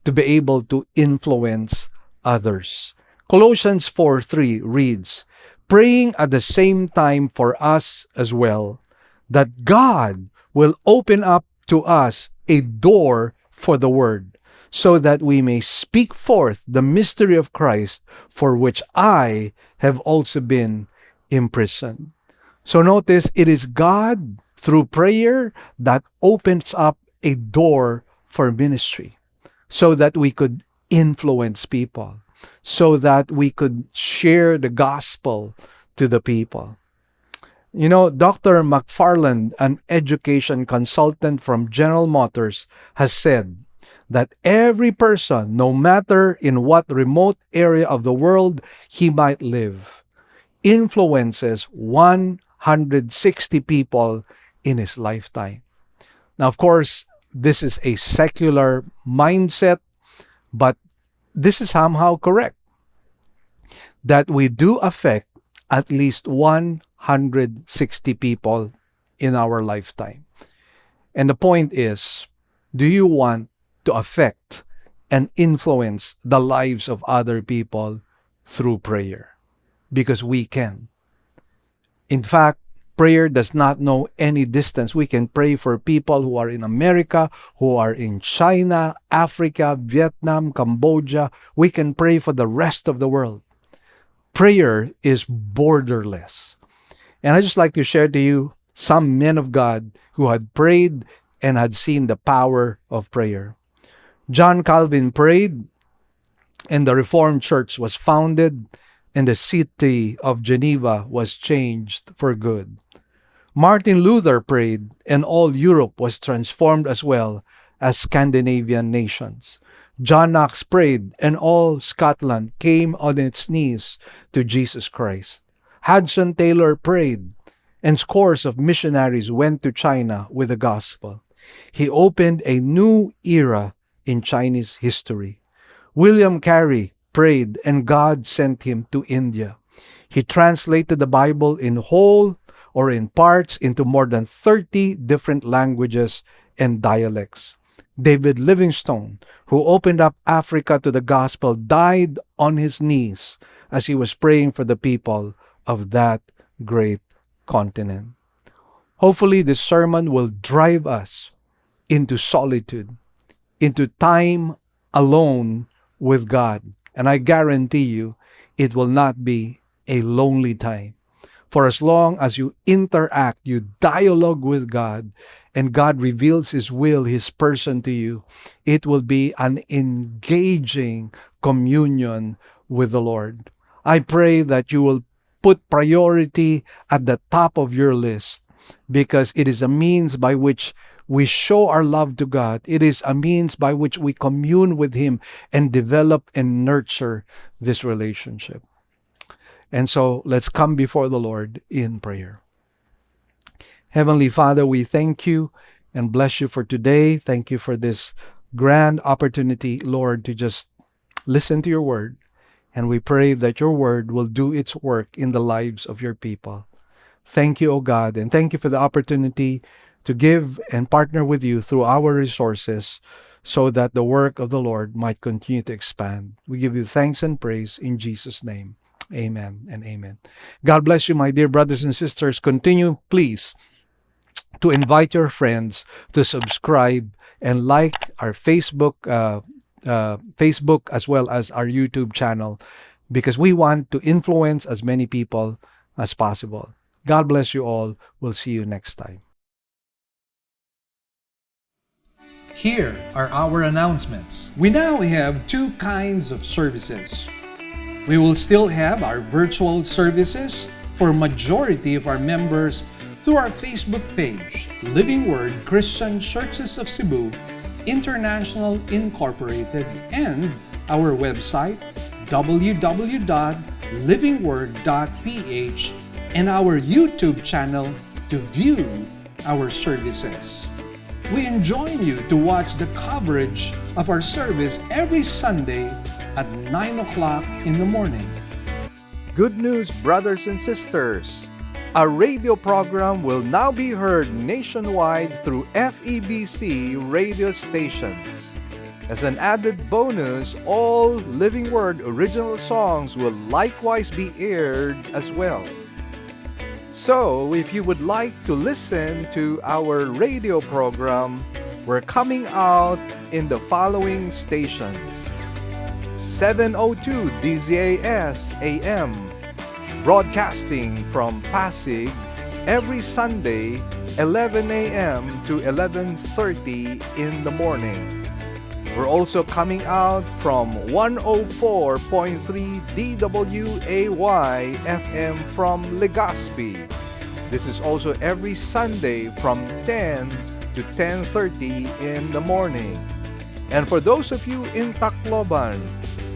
to be able to influence others. Colossians 4:3 reads, praying at the same time for us as well, that God will open up to us a door for the word, so that we may speak forth the mystery of Christ, for which I have also been imprisoned. So notice, it is God through prayer that opens up a door for ministry, so that we could influence people, so that we could share the gospel to the people. You know, Dr. McFarland, an education consultant from General Motors, has said that every person, no matter in what remote area of the world he might live, influences 160 people in his lifetime. Now, of course, this is a secular mindset, but this is somehow correct, that we do affect at least 160 people in our lifetime. And the point is, do you want to affect and influence the lives of other people through prayer? Because we can. In fact, prayer does not know any distance. We can pray for people who are in America, who are in China, Africa, Vietnam, Cambodia. We can pray for the rest of the world. Prayer is borderless. And I just like to share to you some men of God who had prayed and had seen the power of prayer. John Calvin prayed, and the Reformed Church was founded, and the city of Geneva was changed for good. Martin Luther prayed, and all Europe was transformed as well as Scandinavian nations. John Knox prayed, and all Scotland came on its knees to Jesus Christ. Hudson Taylor prayed, and scores of missionaries went to China with the gospel. He opened a new era in Chinese history. William Carey prayed, and God sent him to India. He translated the Bible in whole or in parts into more than 30 different languages and dialects. David Livingstone, who opened up Africa to the gospel, died on his knees as he was praying for the people of that great continent. Hopefully, this sermon will drive us into solitude, into time alone with God. And I guarantee you, it will not be a lonely time. For as long as you interact, you dialogue with God, and God reveals His will, His person to you, it will be an engaging communion with the Lord. I pray that you will put priority at the top of your list, because it is a means by which we show our love to God. It is a means by which we commune with Him and develop and nurture this relationship. And so let's come before the Lord in prayer. Heavenly Father, we thank you and bless you for today. Thank you for this grand opportunity, Lord, to just listen to your word. And we pray that your word will do its work in the lives of your people. Thank you, O God, and thank you for the opportunity to give and partner with you through our resources so that the work of the Lord might continue to expand. We give you thanks and praise in Jesus' name. Amen and amen. God bless you, my dear brothers and sisters. Continue, please, to invite your friends to subscribe and like our Facebook as well as our YouTube channel, because we want to influence as many people as possible. God bless you all. We'll see you next time. Here are our announcements. We now have two kinds of services. We will still have our virtual services for majority of our members through our Facebook page, Living Word Christian Churches of Cebu International Incorporated, and our website, www.livingword.ph, and our YouTube channel to view our services. We enjoin you to watch the coverage of our service every Sunday at 9 o'clock in the morning. Good news, brothers and sisters! Our radio program will now be heard nationwide through FEBC radio stations. As an added bonus, all Living Word original songs will likewise be aired as well. So, if you would like to listen to our radio program, we're coming out in the following stations: 702 DZAS AM, broadcasting from Pasig every Sunday, 11 a.m. to 11:30 in the morning. We're also coming out from 104.3 DWAY FM from Legazpi. This is also every Sunday from 10 to 10:30 in the morning. And for those of you in Tacloban,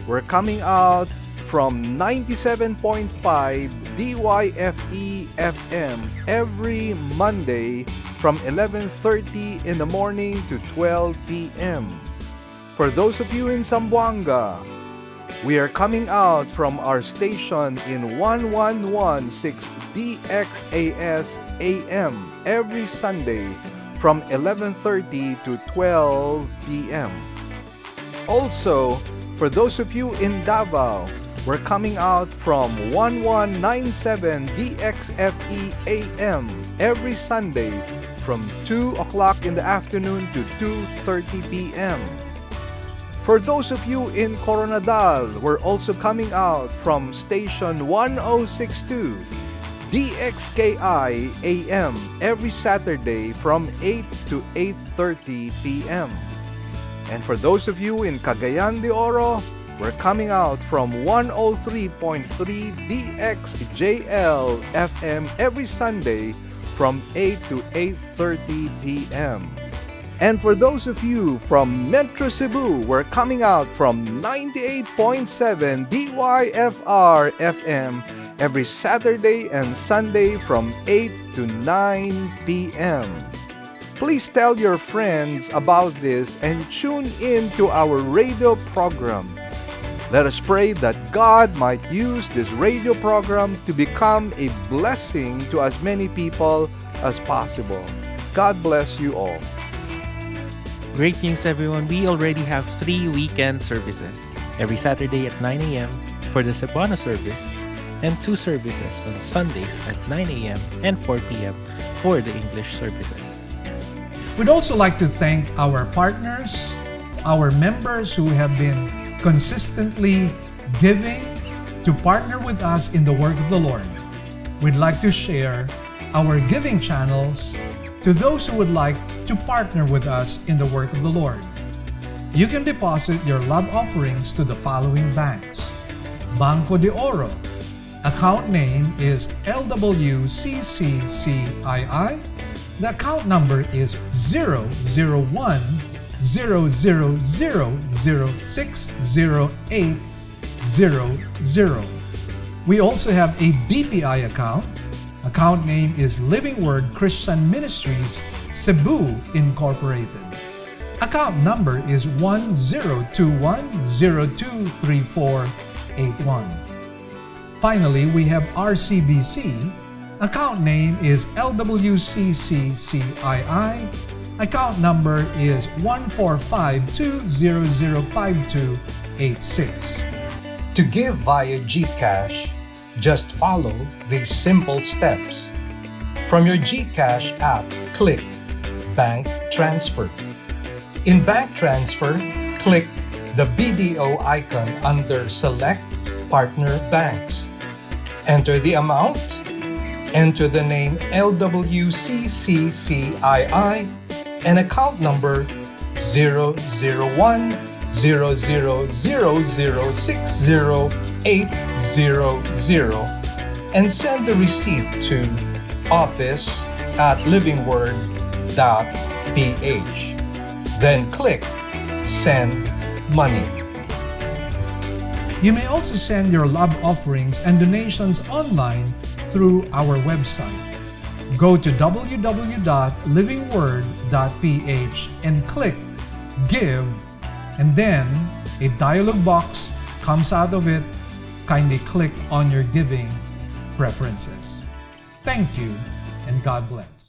we're coming out from 97.5 DYFE FM every Monday from 11:30 in the morning to 12 p.m. For those of you in Zamboanga, we are coming out from our station in 1116 DXAS AM every Sunday from 11:30 to 12 p.m. Also, for those of you in Davao, we're coming out from 1197 DXFE AM every Sunday from 2 o'clock in the afternoon to 2:30 p.m. For those of you in Coronadal, we're also coming out from station 1062 DXKI AM every Saturday from 8 to 8:30 p.m. And for those of you in Cagayan de Oro, we're coming out from 103.3 DXJL FM every Sunday from 8 to 8:30 p.m. And for those of you from Metro Cebu, we're coming out from 98.7 DYFR FM every Saturday and Sunday from 8 to 9 p.m. Please tell your friends about this and tune in to our radio program. Let us pray that God might use this radio program to become a blessing to as many people as possible. God bless you all. Great news, everyone. We already have 3 weekend services every Saturday at 9 a.m. for the Cebuano service, and 2 services on Sundays at 9 a.m. and 4 p.m. for the English services. We'd also like to thank our partners, our members who have been consistently giving to partner with us in the work of the Lord. We'd like to share our giving channels to those who would like to partner with us in the work of the Lord. You can deposit your love offerings to the following banks: Banco de Oro, Account name is LWCCCII. The account number is 001-000-60800. We also have a BPI account. Account name is Living Word Christian Ministries, Cebu Incorporated. Account number is 1021023481. Finally, we have RCBC. Account name is LWCCCII. Account number is 14520052886. To give via GCash, just follow these simple steps. From your GCash app, click Bank Transfer. In Bank Transfer, click the BDO icon under Select Partner Banks. Enter the amount. Enter the name LWCCCII and account number 001-000-60800 and send the receipt to office@livingword.ph. Then click Send Money. You may also send your love offerings and donations online through our website. Go to www.livingword.ph and click Give, and then a dialog box comes out of it. Kindly click on your giving preferences. Thank you, and God bless.